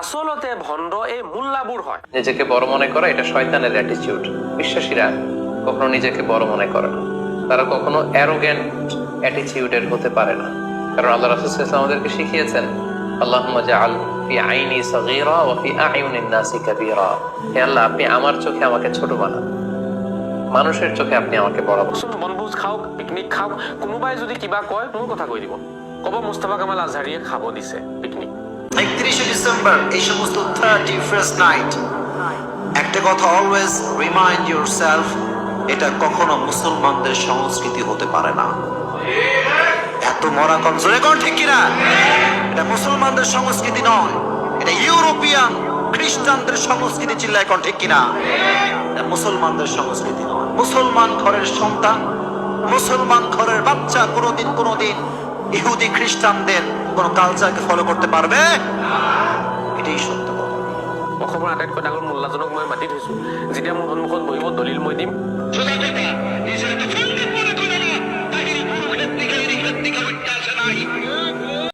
আসলতে ভণ্ড এই মোল্লাবোৰ হয়। নিজেকে বড় মনে করা এটা শয়তানের অ্যাটিটিউড। বিশ্বাসীরা কখনো নিজেকে বড় মনে করে না, তারা কখনো অ্যারোগেন্ট অ্যাটিটিউডের হতে পারে না। কারণ আল্লাহ রাসূল সাল্লাল্লাহু আলাইহি ওয়াসাল্লাম আমাদেরকে শিখিয়েছেন, আল্লাহুম্মা জাআল ফি আইনি সাগীরা ওয়া ফি আ'ইউনিন নাসি কাবীরা। হে আল্লাহ, আপনি আমার চোখে আমাকে ছোট বানান, মানুষের চোখে আপনি আমাকে বড় বানান। বনভোজ খাওক, পিকনিক খাওক, কোনোবাই যদি কিবা কয় মোৰ কথা কৈ দিব, কব মুস্তাফা কামাল আজহারিয়ে খাব দিছে পিকনিক। 31শে ডিসেম্বর এই সমস্ত 31st নাইট একটা কথা অলওয়েজ রিমাইন্ড ইউরসেলফ, এটা কখনো মুসলমানদের সংস্কৃতি হতে পারে না। এত মরা কম জোরে কোন ঠিক কিনা? এটা মুসলমানদের সংস্কৃতি নয়, এটা ইউরোপিয়ান খ্রিস্টানদের সংস্কৃতি। চিল্লায় কোন ঠিক কিনা? এটা মুসলমানদের সংস্কৃতি নয়। মুসলমান ঘরের সন্তান, মুসলমান ঘরের বাচ্চা কোনোদিন ইহুদি খ্রিস্টানদের কোন কালচারকে ফলো করতে পারবে? এটাই সত্য কথা। অসমৰ আটাইতকৈ ডাঙৰ মোল্লাজনক মই মাতি থৈছো, যেতিয়া মোৰ সন্মুখত বহিব দলিল মই দিম।